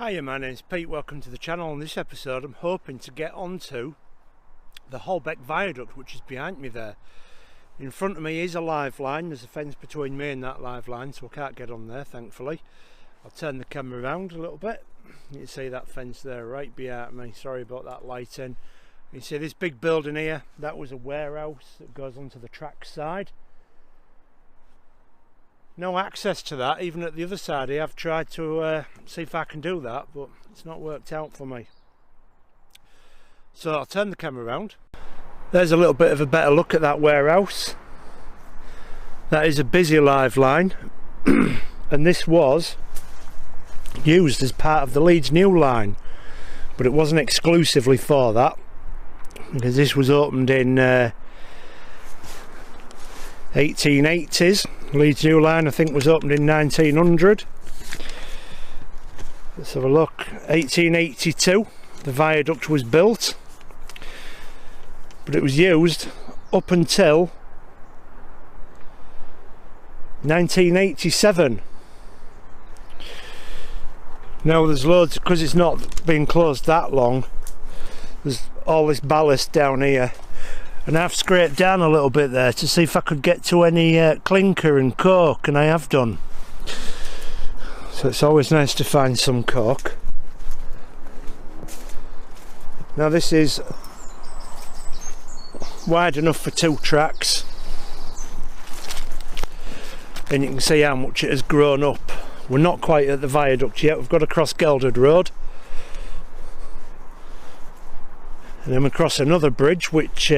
Hiya, my name's Pete, welcome to the channel. In this episode I'm hoping to get onto the Holbeck Viaduct, which is behind me there. In front of me is a live line, there's a fence between me and that live line, so I can't get on there thankfully. I'll turn the camera around a little bit. You can see that fence there right behind me, sorry about that lighting. You can see this big building here, that was a warehouse that goes onto the track side. No access to that, even at the other side. I've tried to see if I can do that, but it's not worked out for me. So I'll turn the camera around. There's a little bit of a better look at that warehouse. That is a busy live line, and this was used as part of the Leeds new line, but it wasn't exclusively for that, because this was opened in 1880s. Leeds new line I think was opened in 1900. Let's have a look. 1882 the viaduct was built, but it was used up until 1987. Now there's loads, because it's not been closed that long, there's all this ballast down here, and I've scraped down a little bit there to see if I could get to any clinker and coke, and I have done. So it's always nice to find some coke. Now this is wide enough for 2 tracks, and you can see how much it has grown up. We're not quite at the viaduct yet, we've got to cross Gelded Road, and then we cross another bridge which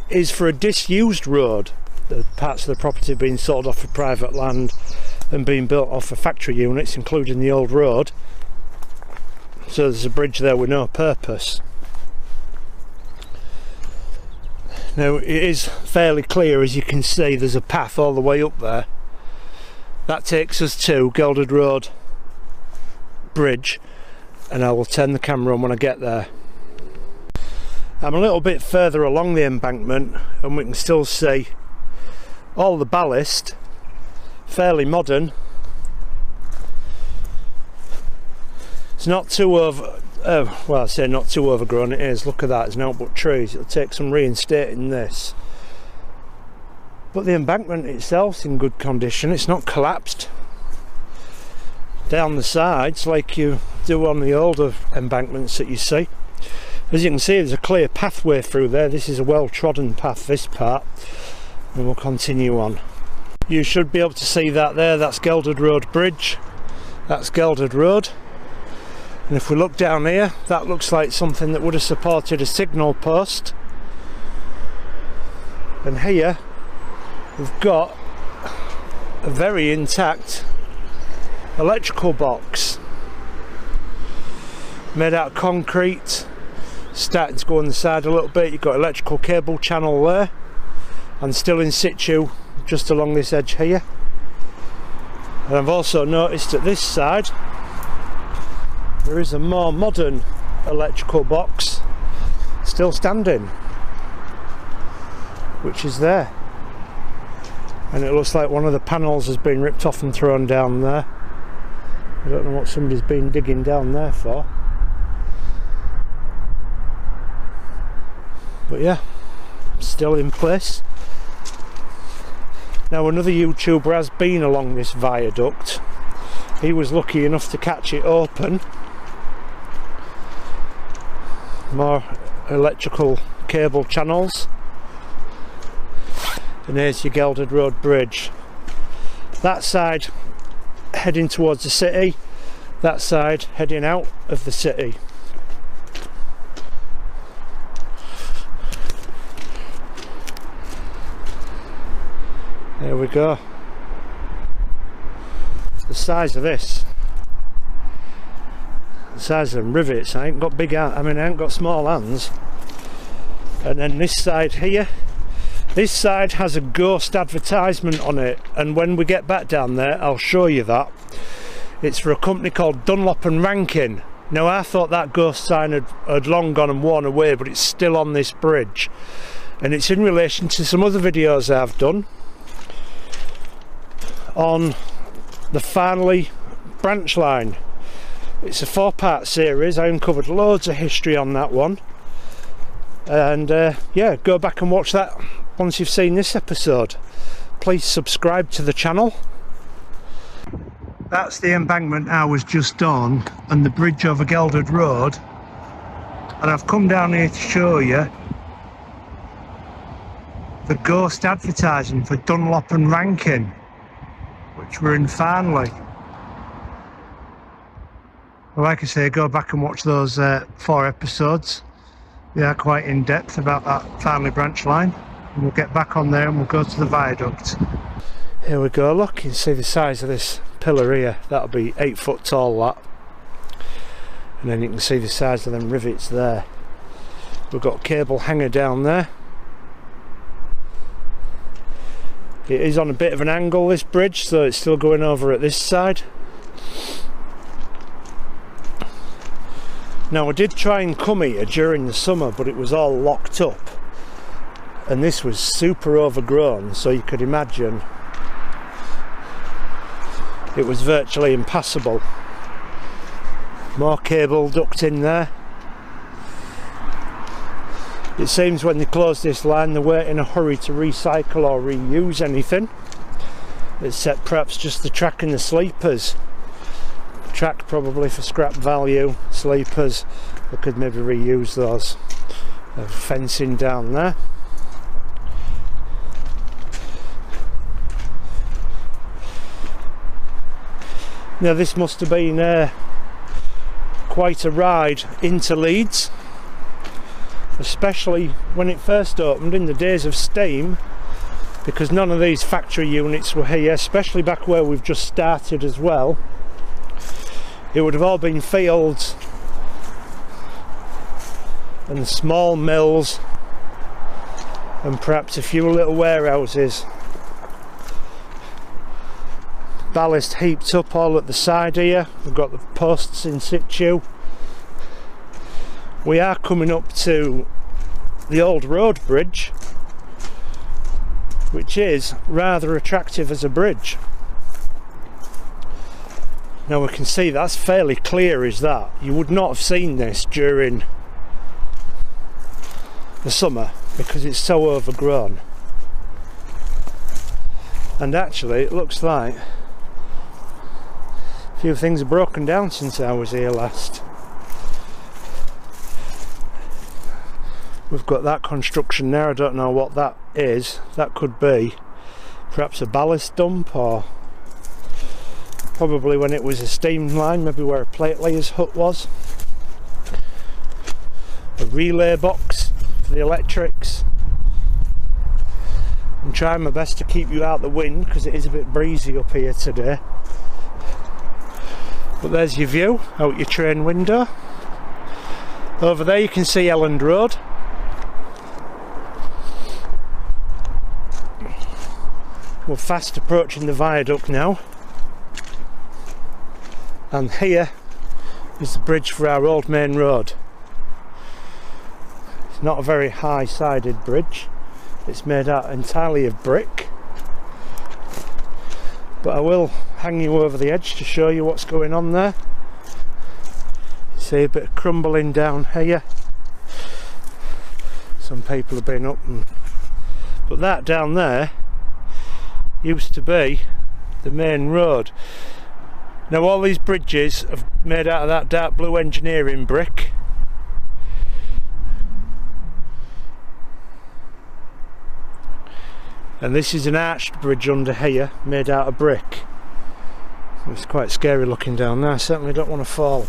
is for a disused road. The parts of the property being sold off for private land and being built off for factory units, including the old road. So there's a bridge there with no purpose. Now it is fairly clear, as you can see, there's a path all the way up there. That takes us to Gelded Road Bridge, and I will turn the camera on when I get there. I'm a little bit further along the embankment, and we can still see all the ballast, fairly modern. It's not too well I say not too overgrown, it is. Look at that, there's no but trees. It'll take some reinstating this, but the embankment itself's in good condition. It's not collapsed down the sides like you do on the older embankments that you see. As you can see, there's a clear pathway through there. This is a well-trodden path, this part, and we'll continue on. You should be able to see that there, that's Gelded Road Bridge, that's Gelded Road. And if we look down here, that looks like something that would have supported a signal post. And here we've got a very intact electrical box made out of concrete, starting to go on the side a little bit. You've got electrical cable channel there, and still in situ just along this edge here. And I've also noticed at this side there is a more modern electrical box still standing, which is there, and it looks like one of the panels has been ripped off and thrown down there. I don't know what somebody's been digging down there for, but yeah, still in place. Now another YouTuber has been along this viaduct. He was lucky enough to catch it open. More electrical cable channels, and here's your Gelded Road Bridge. That side heading towards the city, that side heading out of the city. There we go. The size of this, the size of them rivets. I ain't got big hands, I ain't got small hands. And then this side here, this side has a ghost advertisement on it, and when we get back down there I'll show you that. It's for a company called Dunlop and Rankin. Now I thought that ghost sign had long gone and worn away, but it's still on this bridge, and it's in relation to some other videos I've done on the finally branch line. It's a 4-part series. I uncovered loads of history on that one, and yeah, go back and watch that once you've seen this episode. Please subscribe to the channel. That's the embankment I was just on, and the bridge over Gelderd Road, and I've come down here to show you the ghost advertising for Dunlop and Rankin, which were in Farnley. Like I say, go back and watch those 4 episodes. They are quite in depth about that Farnley branch line. And we'll get back on there and we'll go to the viaduct. Here we go, look, you can see the size of this pillar here. That'll be 8 foot tall, that. And then you can see the size of them rivets there. We've got a cable hanger down there. It is on a bit of an angle, this bridge, so it's still going over at this side. Now, I did try and come here during the summer, but it was all locked up, and this was super overgrown, so you could imagine it was virtually impassable. More cable duct in there. It seems when they close this line, they weren't in a hurry to recycle or reuse anything, except perhaps just the track and the sleepers. Track probably for scrap value, sleepers they could maybe reuse those. Fencing down there. Now this must have been quite a ride into Leeds, especially when it first opened in the days of steam, because none of these factory units were here, especially back where we've just started as well. It would have all been fields and small mills and perhaps a few little warehouses. Ballast heaped up all at the side here. We've got the posts in situ. We are coming up to the old road bridge, which is rather attractive as a bridge. Now we can see that's fairly clear, is that? You would not have seen this during the summer because it's so overgrown. And actually it looks like a few things have broken down since I was here last. We've got that construction there. I don't know what that is. That could be perhaps a ballast dump, or probably when it was a steam line, maybe where a plate layer's hut was. A relay box for the electrics. I'm trying my best to keep you out the wind because it is a bit breezy up here today. But there's your view out your train window. Over there you can see Elland Road. We're fast approaching the viaduct now. And here is the bridge for our old main road. It's not a very high sided bridge. It's made out entirely of brick. But I will hang you over the edge to show you what's going on there. See a bit of crumbling down here. Some people have been up and... But that down there used to be the main road. Now all these bridges are made out of that dark blue engineering brick. And this is an arched bridge under here made out of brick. It's quite scary looking down there. I certainly don't want to fall.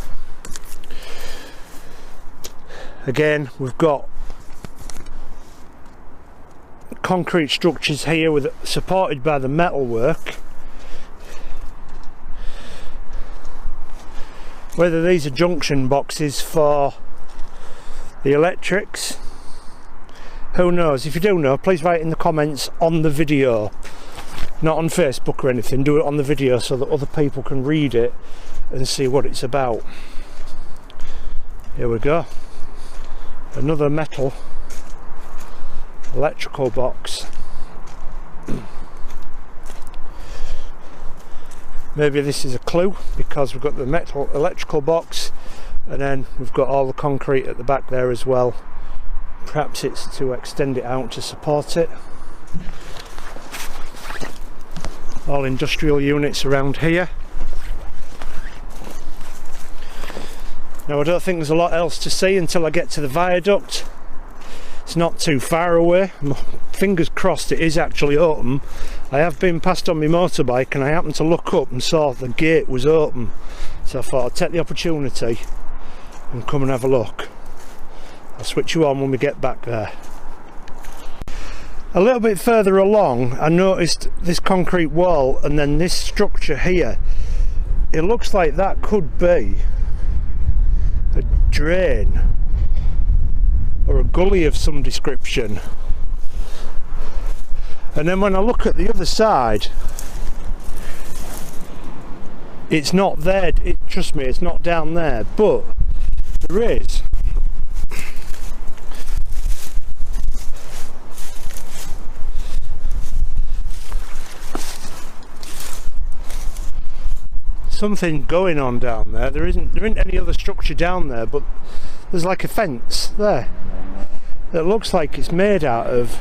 Again, we've got concrete structures here with supported by the metalwork. Whether these are junction boxes for the electrics, who knows? If you do know, please write in the comments on the video, not on Facebook or anything. Do it on the video so that other people can read it and see what it's about. Here we go, another metal electrical box. Maybe this is a clue, because we've got the metal electrical box and then we've got all the concrete at the back there as well. Perhaps it's to extend it out to support it. All industrial units around here. Now I don't think there's a lot else to see until I get to the viaduct. It's not too far away. Fingers crossed it is actually open. I have been past on my motorbike and I happened to look up and saw the gate was open. So I thought I'd take the opportunity and come and have a look. I'll switch you on when we get back there. A little bit further along I noticed this concrete wall and then this structure here. It looks like that could be a drain or a gully of some description. And then when I look at the other side, it's not there. Trust me, it's not down there, but there is. Something going on down there. There isn't any other structure down there, but there's like a fence there that looks like it's made out of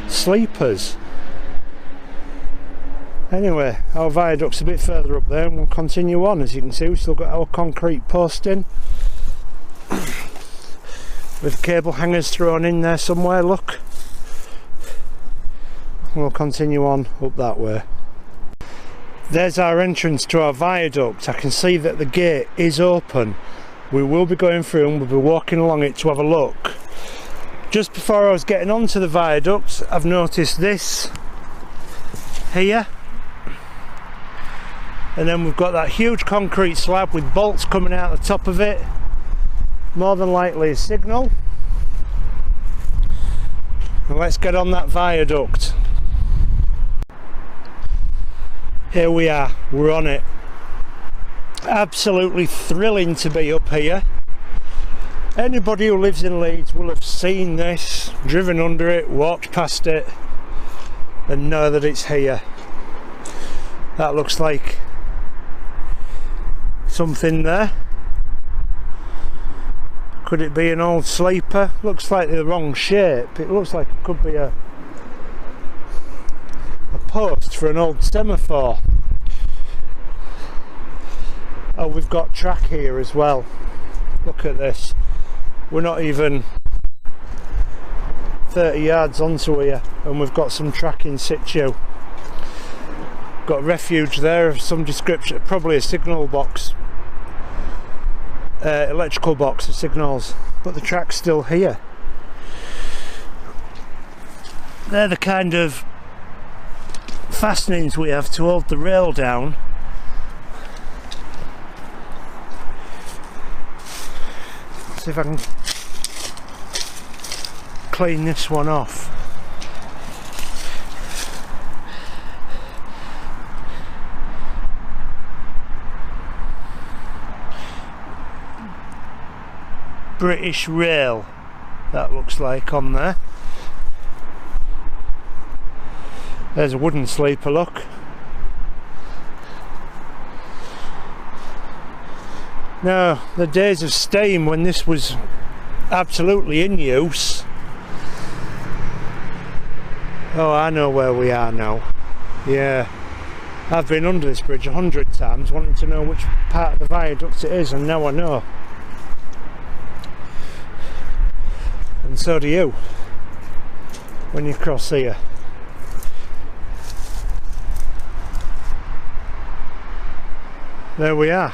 sleepers. Anyway, our viaduct's a bit further up there and we'll continue on. As you can see, we've still got our concrete posting with cable hangers thrown in there somewhere, look. We'll continue on up that way. There's our entrance to our viaduct. I can see that the gate is open. We will be going through and we'll be walking along it to have a look. Just before I was getting onto the viaduct, I've noticed this here. And then we've got that huge concrete slab with bolts coming out the top of it. More than likely a signal. And let's get on that viaduct. Here we are, we're on it. Absolutely thrilling to be up here. Anybody who lives in Leeds will have seen this, driven under it, walked past it and know that it's here. That looks like something there. Could it be an old sleeper? Looks like the wrong shape. It looks like it could be a post for an old semaphore. Oh, we've got track here as well. Look at this. We're not even 30 yards onto here and we've got some track in situ. Got refuge there of some description, probably a signal box, electrical box of signals, but the track's still here. They're the kind of fastenings we have to hold the rail down. See if I can clean this one off. British Rail, that looks like on there. There's a wooden sleeper, look. Now, the days of steam when this was absolutely in use. Oh, I know where we are now. Yeah, I've been under this bridge 100 times wanting to know which part of the viaduct it is, and now I know. And so do you when you cross here. There we are.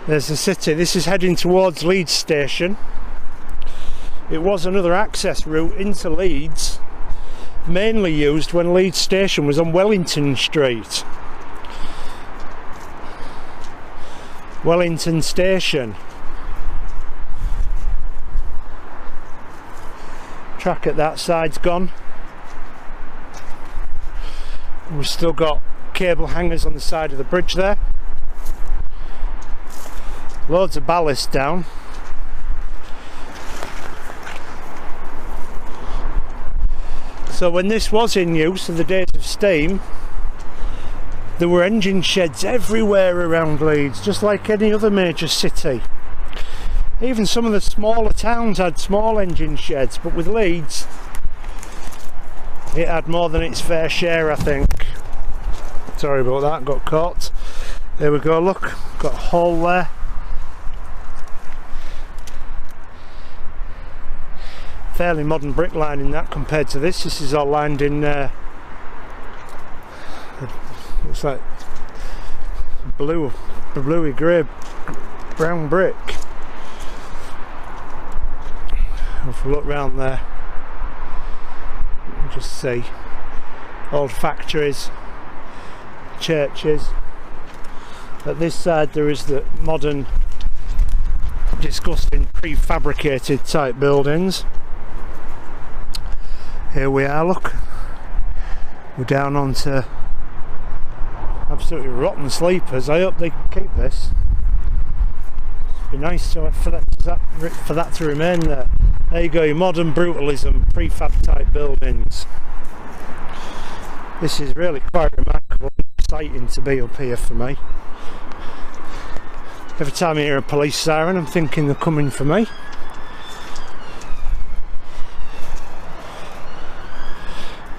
There's the city. This is heading towards Leeds station. It was another access route into Leeds, mainly used when Leeds station was on Wellington Street. Wellington station. Track at that side's gone. We've still got cable hangers on the side of the bridge there. Loads of ballast down. So when this was in use in the days of steam, there were engine sheds everywhere around Leeds, just like any other major city. Even some of the smaller towns had small engine sheds, but with Leeds it had more than its fair share, I think. Sorry about that, got caught. There we go, look, got a hole there. Fairly modern brick lining that compared to this. This is all lined in looks like bluey grey brown brick. If we look round there, you can just see old factories, churches. At this side there is the modern, disgusting prefabricated type buildings. Here we are, look, we're down onto absolutely rotten sleepers. I hope they keep this. It'd be nice for that to remain there. There you go, your modern brutalism, prefab type buildings. This is really quite remarkable and exciting to be up here for me. Every time I hear a police siren I'm thinking they're coming for me.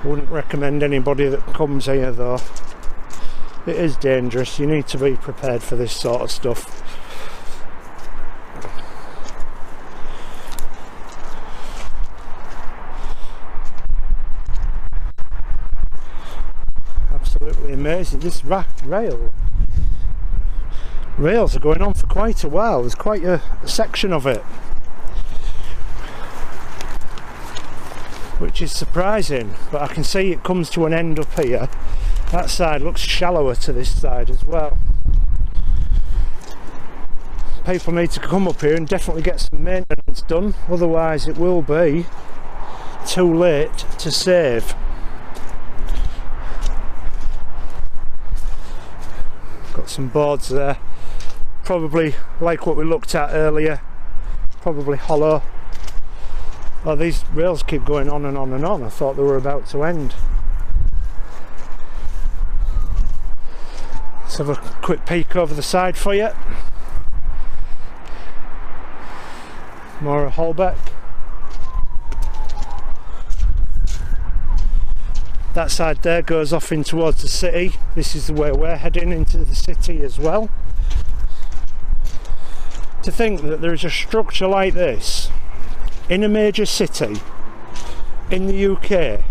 I wouldn't recommend anybody that comes here though. It is dangerous, you need to be prepared for this sort of stuff. Absolutely amazing. This rails are going on for quite a while. There's quite a section of it, which is surprising, but I can see it comes to an end up here. That side looks shallower to this side as well. People need to come up here and definitely get some maintenance done, otherwise it will be too late to save. Got some boards there, probably like what we looked at earlier, probably hollow. Oh, these rails keep going on and on and on. I thought they were about to end. Let's have a quick peek over the side for you. More of Holbeck. That side there goes off in towards the city. This is the way we're heading, into the city as well. To think that there is a structure like this in a major city in the UK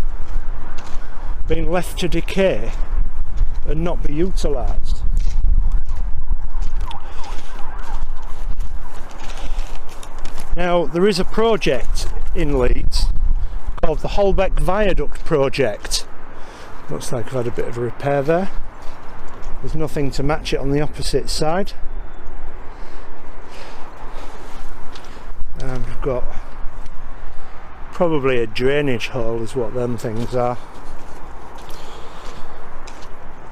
being left to decay and not be utilised. Now there is a project in Leeds called the Holbeck Viaduct project. Looks like I've had a bit of a repair there. There's nothing to match it on the opposite side. And we've got probably a drainage hole is what them things are.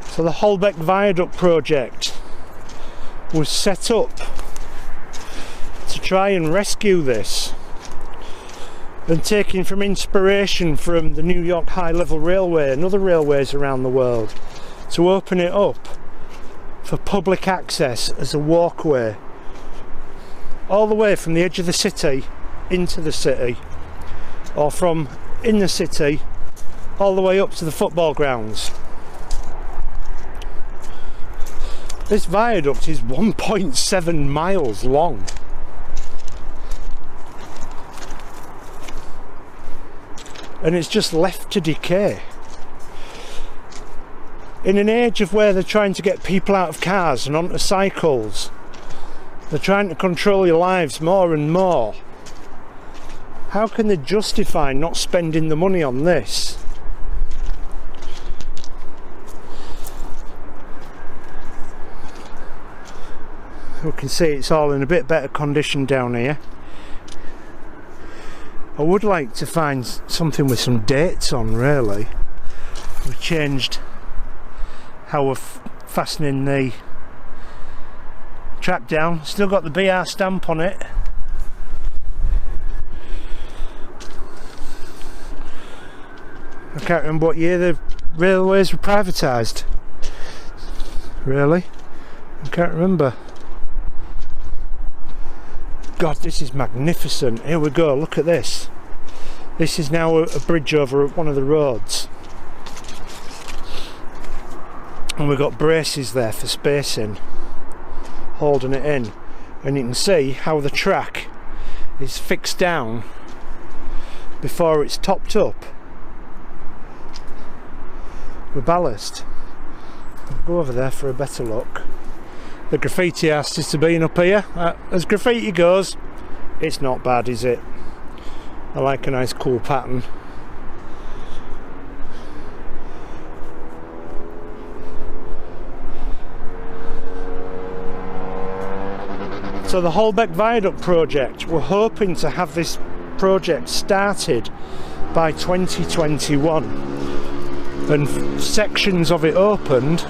So the Holbeck Viaduct project was set up to try and rescue this, and taking from inspiration from the New York High Level Railway and other railways around the world, to open it up for public access as a walkway all the way from the edge of the city into the city, or from in the city all the way up to the football grounds. This viaduct is 1.7 miles long. And it's just left to decay. In an age of where they're trying to get people out of cars and onto cycles, they're trying to control your lives more and more. How can they justify not spending the money on this? We can see it's all in a bit better condition down here. I would like to find something with some dates on, really. We've changed how we're fastening the track down. Still got the BR stamp on it. I can't remember what year the railways were privatised. Really? I can't remember. God, this is magnificent. Here we go, look at this. This is now a bridge over one of the roads. And we've got braces there for spacing, holding it in. And you can see how the track is fixed down before it's topped up with ballast. I'll go over there for a better look. The graffiti artist has been up here. As graffiti goes, it's not bad, is it? I like a nice cool pattern. So the Holbeck Viaduct project, we're hoping to have this project started by 2021 and sections of it opened.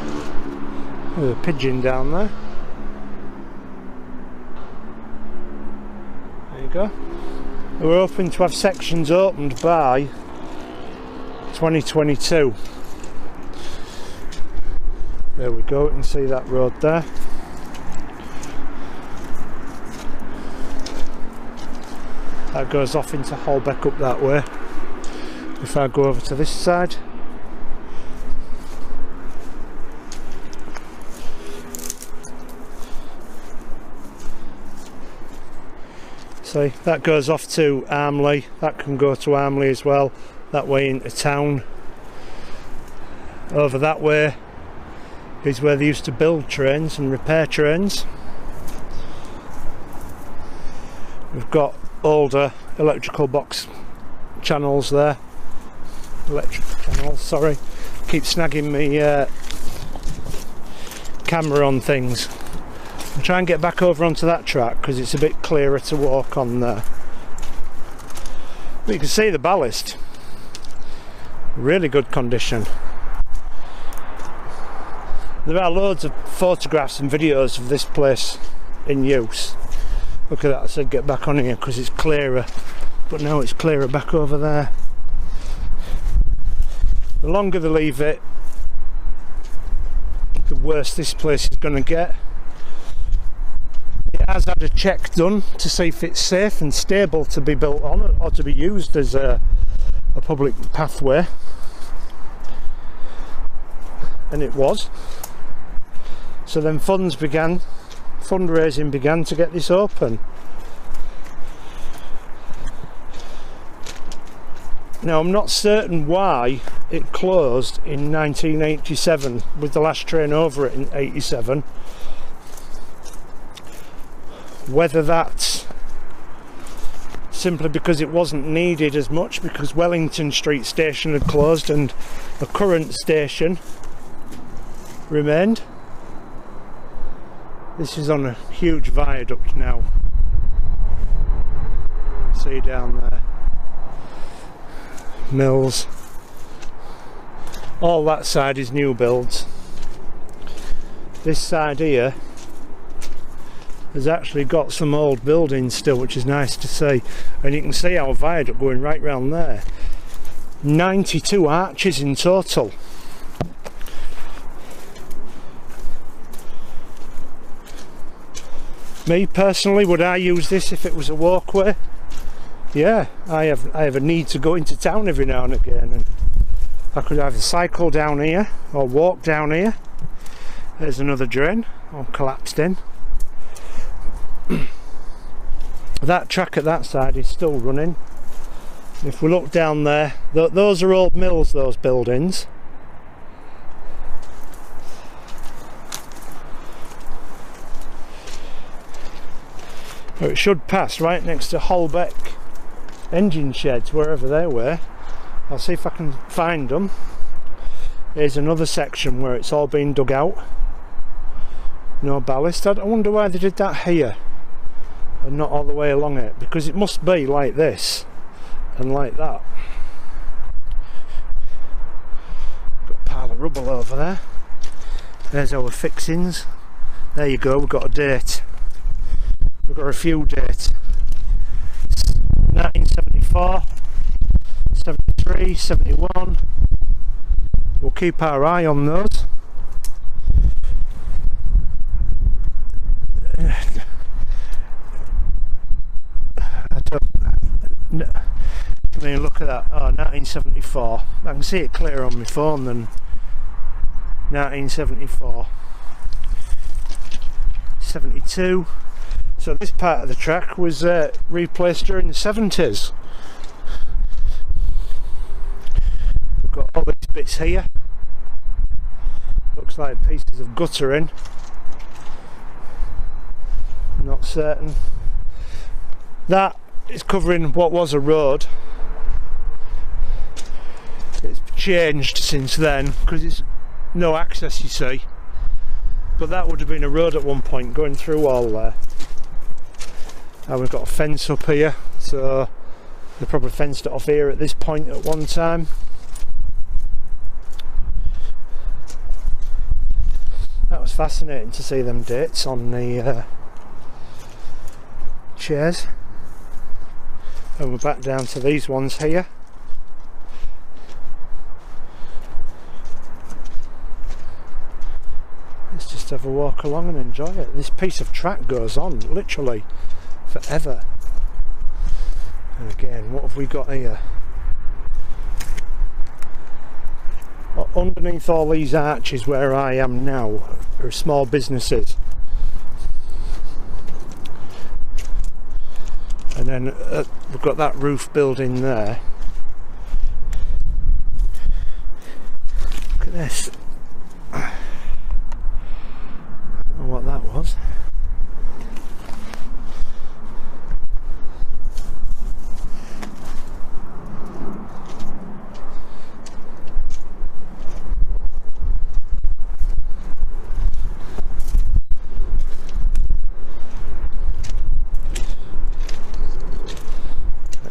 There's a pigeon down there. There you go. We're hoping to have sections opened by 2022. There we go, you can see that road there. That goes off into Holbeck up that way. If I go over to this side, see, that goes off to Armley. That can go to Armley as well, that way into town. Over that way is where they used to build trains and repair trains. We've got older electrical box channels there. Electrical channels, sorry. Keep snagging me camera on things. I'll try and get back over onto that track because it's a bit clearer to walk on there. But you can see the ballast. Really good condition. There are loads of photographs and videos of this place in use. Look at that, I said get back on here because it's clearer, but now it's clearer back over there. The longer they leave it, the worse this place is going to get. It has had a check done to see if it's safe and stable to be built on or to be used as a public pathway, and it was. So then fundraising began to get this open. Now I'm not certain why it closed in 1987 with the last train over it in 87. Whether that's simply because it wasn't needed as much because Wellington Street station had closed and the current station remained. This is on a huge viaduct now. See down there. Mills. All that side is new builds. This side here has actually got some old buildings still, which is nice to see. And you can see our viaduct going right round there. 92 arches in total. Me personally, would I use this if it was a walkway? Yeah, I have a need to go into town every now and again, and I could either cycle down here or walk down here. There's another drain, all collapsed in. That track at that side is still running. If we look down there, those are old mills, those buildings. It should pass right next to Holbeck engine sheds, wherever they were. I'll see if I can find them. Here's another section where it's all been dug out. No ballast. I wonder why they did that here and not all the way along it, because it must be like this and like that. Got a pile of rubble over there. There's our fixings. There you go, we've got a date. We've got a few dates. 1974, 73, 71. We'll keep our eye on those. 1974. I can see it clearer on my phone than 1974. 72. So this part of the track was replaced during the 70s. We've got all these bits here. Looks like pieces of guttering. Not certain. That is covering what was a road. It's changed since then because it's no access, you see. But that would have been a road at one point going through all there. And we've got a fence up here, so they probably fenced it off here at this point at one time. That was fascinating to see them dates on the chairs. And we're back down to these ones here. Let's just have a walk along and enjoy it. This piece of track goes on literally forever. And again, what have we got here? Well, underneath all these arches where I am now are small businesses. And then we've got that roof building there. Look at this. I don't know what that was.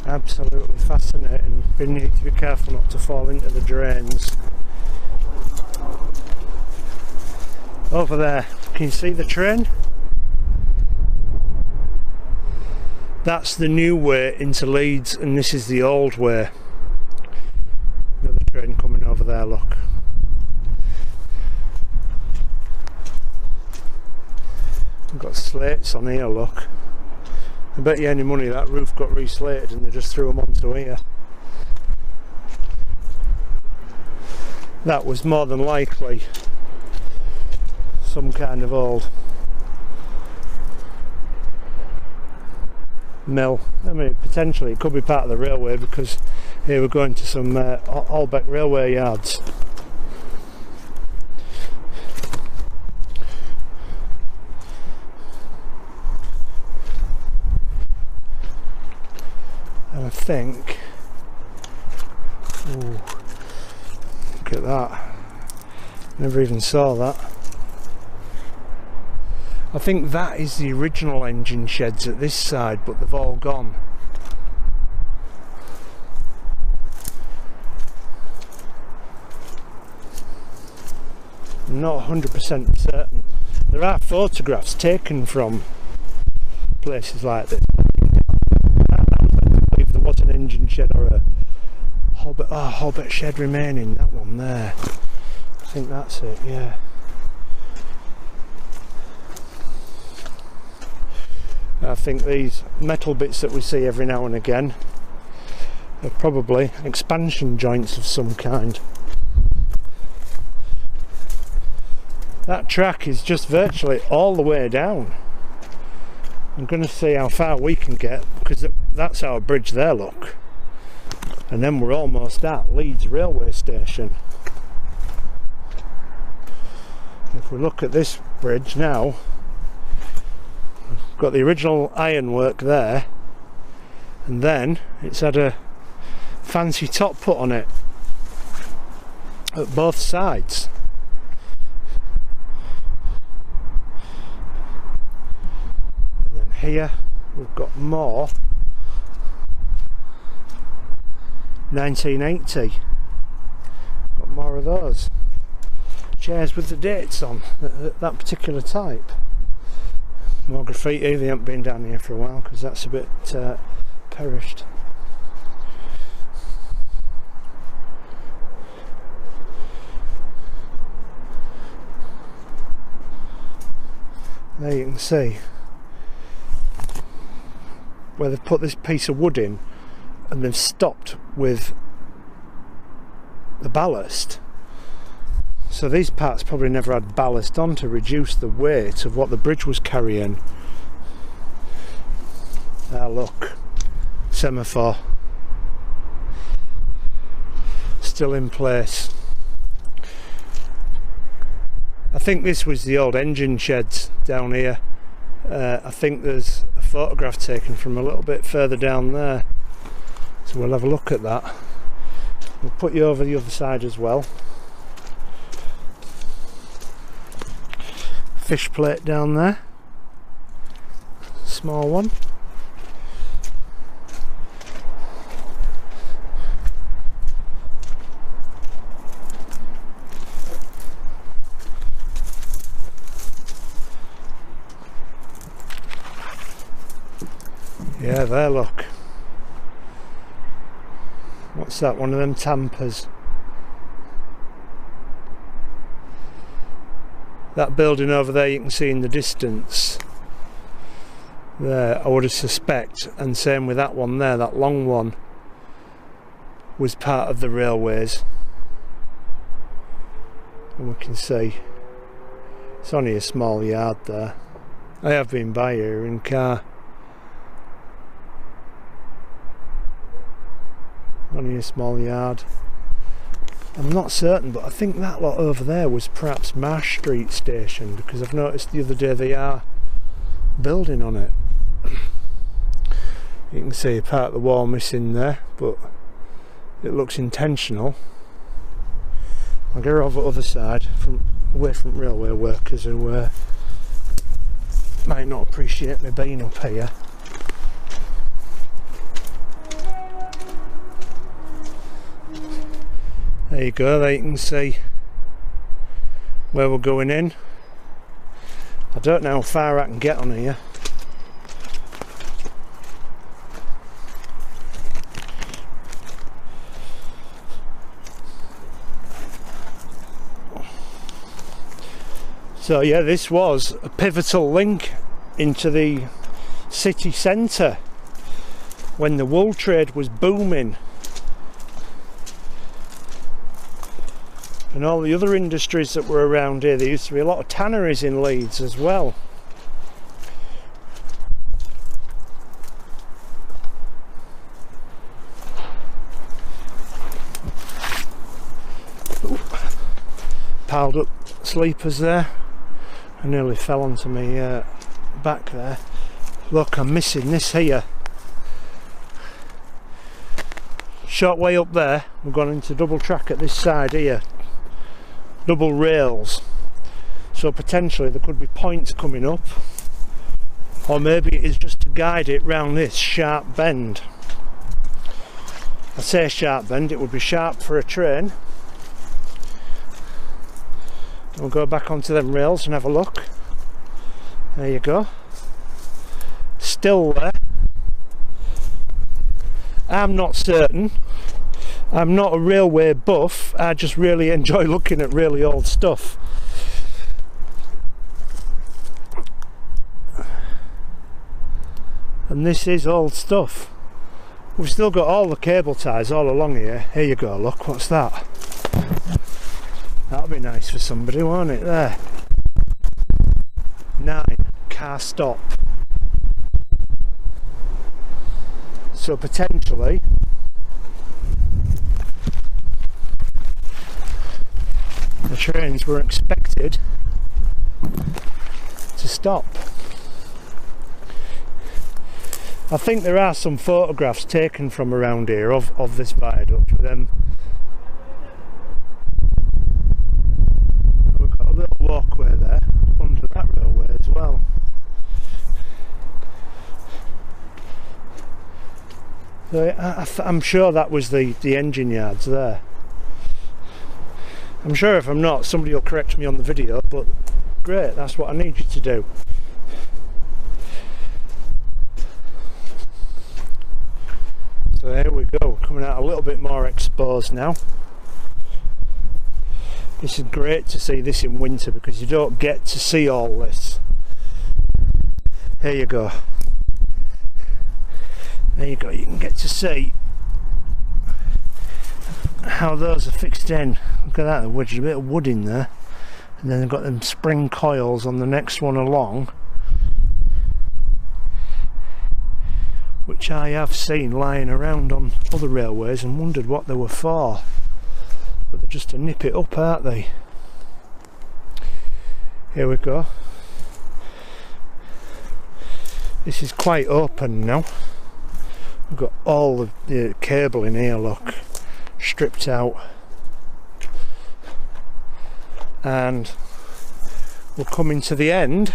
Absolutely fascinating. We need to be careful not to fall into the drains. Over there, can you see the train? That's the new way into Leeds, and this is the old way. Another train coming over there, look. We've got slates on here, look. I bet you any money that roof got reslated and they just threw them onto here. That was more than likely some kind of old mill. I mean, potentially it could be part of the railway, because here we're going to some Holbeck Railway yards. And I think, ooh, look at that, never even saw that. I think that is the original engine sheds at this side, but they've all gone. I'm not 100% certain. There are photographs taken from places like this. I believe there was an engine shed or a Holbeck shed remaining, that one there. I think that's it, yeah. I think these metal bits that we see every now and again are probably expansion joints of some kind. That track is just virtually all the way down. I'm going to see how far we can get, because that's our bridge there, look. And then we're almost at Leeds railway station. If we look at this bridge now, got the original ironwork there, and then it's had a fancy top put on it at both sides. And then here we've got more 1980. Got more of those chairs with the dates on, that particular type. More graffiti. They haven't been down here for a while because that's a bit perished. There you can see where they've put this piece of wood in, and they've stopped with the ballast. So these parts probably never had ballast on to reduce the weight of what the bridge was carrying. Ah, look, semaphore still in place. I think this was the old engine sheds down here. I think there's a photograph taken from a little bit further down there, so we'll have a look at that. We'll put you over the other side as well. Fish plate down there, small one. Yeah, there, look. What's that? One of them tampers. That building over there you can see in the distance. There, I would suspect, and same with that one there, that long one, was part of the railways. And we can see it's only a small yard there. I have been by here in car. Only a small yard. I'm not certain, but I think that lot over there was perhaps Marsh Street Station, because I've noticed the other day they are building on it. You can see part of the wall missing there, but it looks intentional. I'll get her over the other side, away from railway workers who might not appreciate me being up here. There you go, there you can see where we're going in. I don't know how far I can get on here. So yeah, this was a pivotal link into the city centre when the wool trade was booming. And all the other industries that were around here. There used to be a lot of tanneries in Leeds as well. Ooh. Piled up sleepers there. I nearly fell onto my back there. Look, I'm missing this here. Short way up there, we've gone into double track at this side here. Double rails, so potentially there could be points coming up, or maybe it is just to guide it round this sharp bend. I say sharp bend, it would be sharp for a train. We'll go back onto them rails and have a look. There you go, still there. I'm not certain. I'm not a railway buff, I just really enjoy looking at really old stuff. And this is old stuff. We've still got all the cable ties all along here. Here you go, look, what's that? That'll be nice for somebody, won't it? There. 9, car stop. So potentially the trains were expected to stop. I think there are some photographs taken from around here of this viaduct with them. We've got a little walkway there under that railway as well. So I'm sure that was the engine yards there. I'm sure if I'm not, somebody will correct me on the video, but great, that's what I need you to do. So there we go, coming out a little bit more exposed now. This is great to see this in winter because you don't get to see all this. Here you go. There you go, you can get to see how those are fixed in. Look at that, they've wedged a bit of wood in there, and then they've got them spring coils on the next one along, which I have seen lying around on other railways and wondered what they were for, but they're just to nip it up, aren't they? Here we go. This is quite open now. We've got all the cable in here, look, stripped out, and we're coming to the end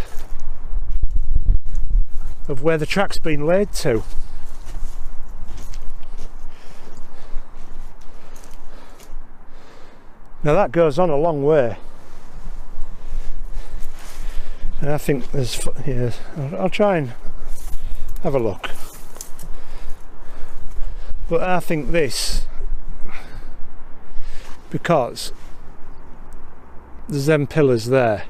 of where the track's been laid to. Now that goes on a long way, and I think there's, yeah, I'll try and have a look, but I think this, because there's them pillars there,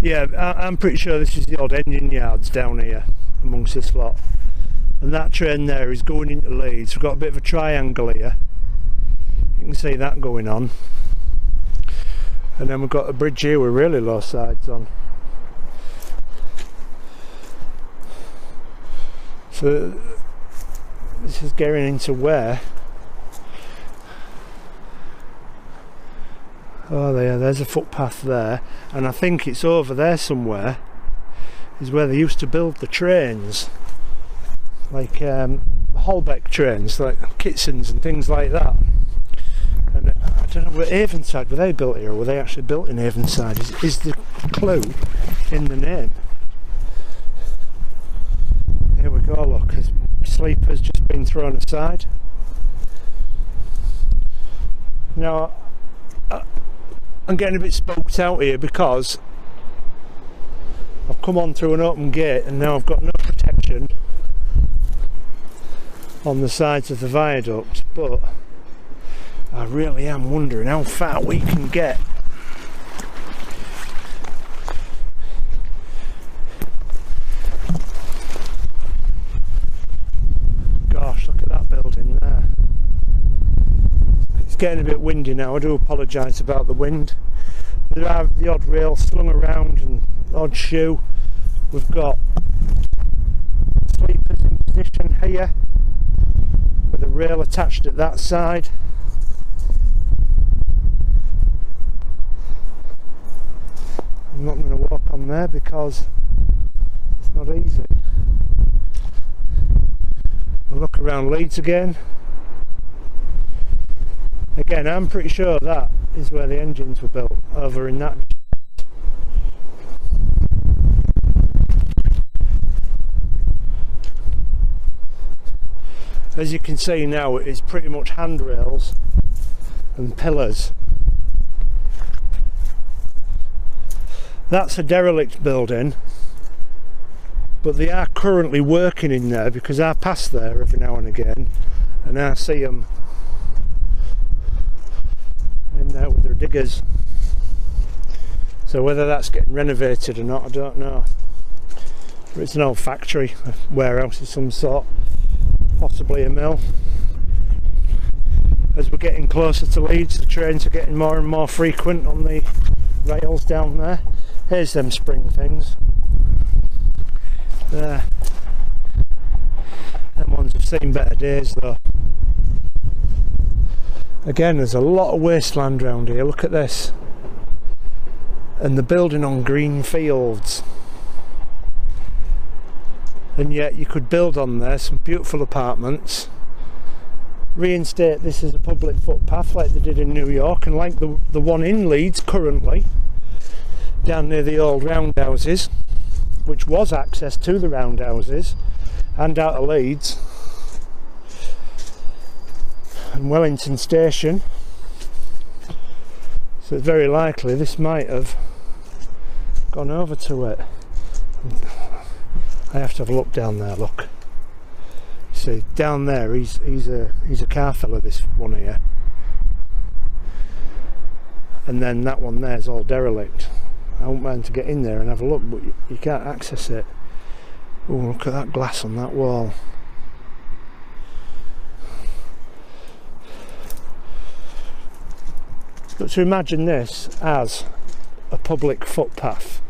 yeah, I'm pretty sure this is the old engine yards down here amongst this lot, and that train there is going into Leeds. We've got a bit of a triangle here, you can see that going on, and then we've got a bridge here with really low sides on. So this is getting into where, oh there's a footpath there, and I think it's over there somewhere is where they used to build the trains, like Holbeck trains, like Kitsons and things like that. And I don't know, were Avonside, were they built here, or were they actually built in Avonside? Is the clue in the name. Here we go, look, his sleeper's just been thrown aside. Now I'm getting a bit spooked out here because I've come on through an open gate and now I've got no protection on the sides of the viaduct, but I really am wondering how far we can get. Gosh, look at that building there. It's getting a bit windy now, I do apologise about the wind. There are the odd rail slung around and odd shoe. We've got sleepers in position here with a rail attached at that side. I'm not going to walk on there because it's not easy. I'll look around Leeds again. Again, I'm pretty sure that is where the engines were built, over in that. As you can see now, it's pretty much handrails and pillars. That's a derelict building, but they are currently working in there because I pass there every now and again and I see them in there with their diggers. So whether that's getting renovated or not, I don't know. But it's an old factory, a warehouse of some sort, possibly a mill. As we're getting closer to Leeds, the trains are getting more and more frequent on the rails down there. Here's them spring things. There. Them ones have seen better days though. Again, there's a lot of wasteland around here, look at this. And the building on green fields. And yet you could build on there some beautiful apartments, reinstate this as a public footpath like they did in New York, and like the one in Leeds currently, down near the old roundhouses, which was access to the roundhouses and out of Leeds, and Wellington Station. So it's very likely this might have gone over to it. I have to have a look down there, look. See, down there, he's a car filler, this one here. And then that one there's all derelict. I wouldn't mind to get in there and have a look, but you can't access it. Oh, look at that glass on that wall. But to imagine this as a public footpath.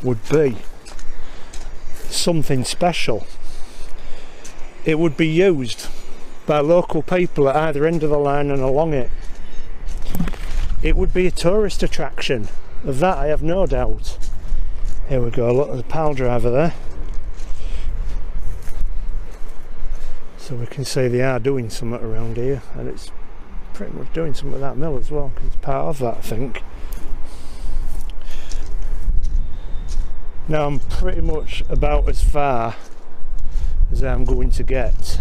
Would be something special. It would be used by local people at either end of the line and along it. It would be a tourist attraction. Of that I have no doubt. Here we go, look at the pile driver there. So we can see they are doing something around here, and it's pretty much doing something with that mill as well, because it's part of that, I think. Now I'm pretty much about as far as I'm going to get.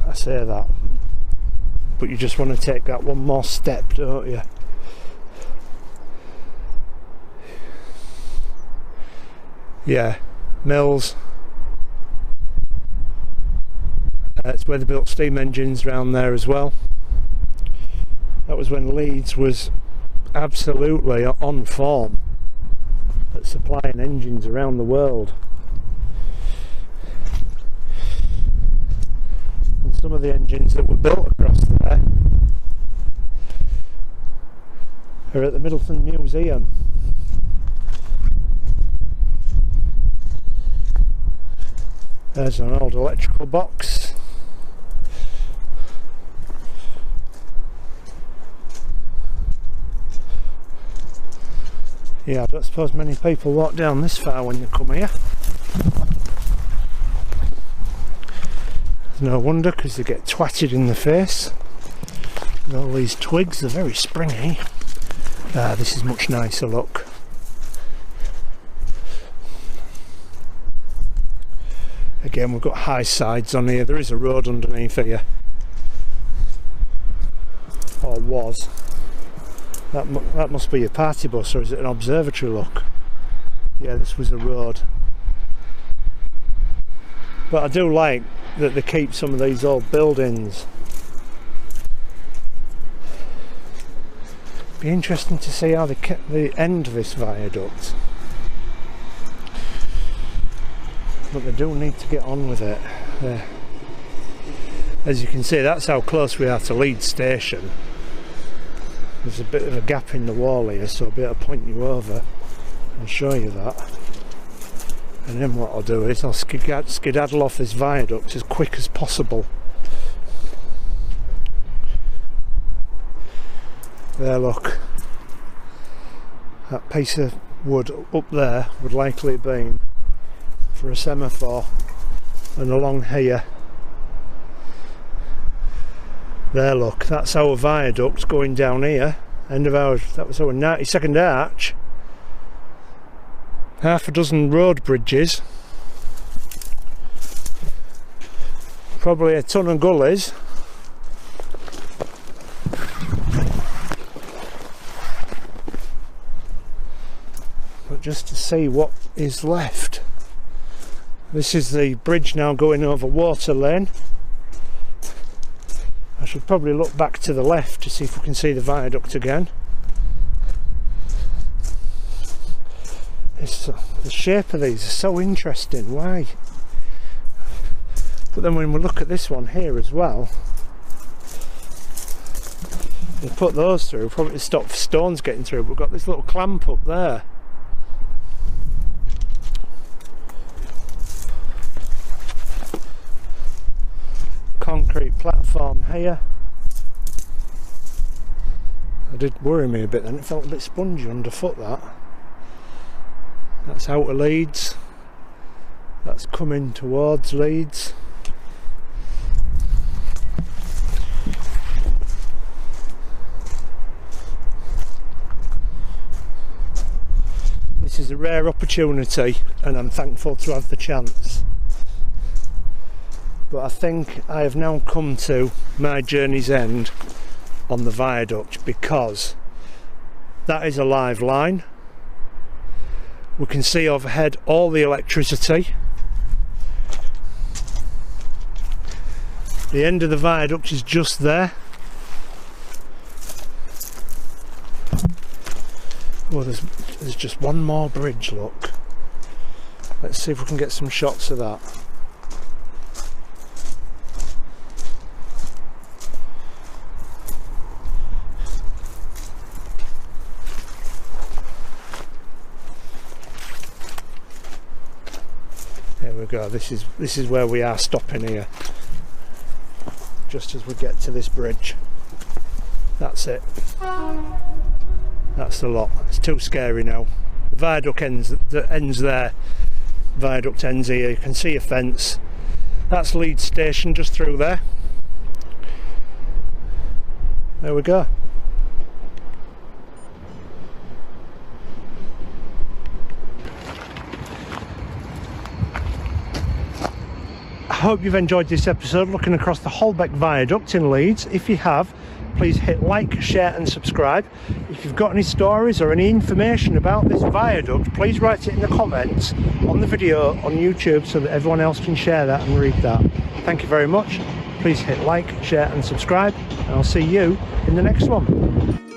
I say that, but you just want to take that one more step, don't you? Yeah, mills. It's where they built steam engines around there as well. That was when Leeds was absolutely on form at supplying engines around the world. And some of the engines that were built across there are at the Middleton Museum. There's an old electrical box. Yeah, I don't suppose many people walk down this far when they come here. It's no wonder, because they get twatted in the face. And all these twigs are very springy. This is much nicer, look. Again, we've got high sides on here. There is a road underneath here. Or was. That must be a party bus, or is it an observatory, look? Yeah, this was a road. But I do like that they keep some of these old buildings. Be interesting to see how they end this viaduct. But they do need to get on with it. As you can see, that's how close we are to Leeds station. There's a bit of a gap in the wall here, so I'll be able to point you over and show you that. And then what I'll do is I'll skedaddle off this viaduct as quick as possible. There, look. That piece of wood up there would likely have been for a semaphore, and along here. There, look, that's our viaduct going down here. End of our, that was our 92nd arch. Half a dozen road bridges. Probably a ton of gullies. But just to see what is left. This is the bridge now going over Water Lane. I should probably look back to the left to see if we can see the viaduct again. The shape of these is so interesting, why? But then when we look at this one here as well, we put those through, probably to stop stones getting through, but we've got this little clamp up there. Concrete platform here. It did worry me a bit then, it felt a bit spongy underfoot, that. That's out of Leeds. That's coming towards Leeds. This is a rare opportunity and I'm thankful to have the chance. But I think I have now come to my journey's end on the viaduct, because That is a live line. We can see overhead all the electricity. The end of the viaduct is just there. Oh, there's just one more bridge, look. Let's see if we can get some shots of that. There we go. This is where we are stopping here. Just as we get to this bridge. That's it. That's the lot. It's too scary now. The viaduct ends there. Viaduct ends here. You can see a fence. That's Leeds station just through there. There we go. I hope you've enjoyed this episode looking across the Holbeck Viaduct in Leeds. If you have, please hit like, share and subscribe. If you've got any stories or any information about this viaduct, please write it in the comments on the video on YouTube so that everyone else can share that and read that. Thank you very much. Please hit like, share and subscribe, and I'll see you in the next one.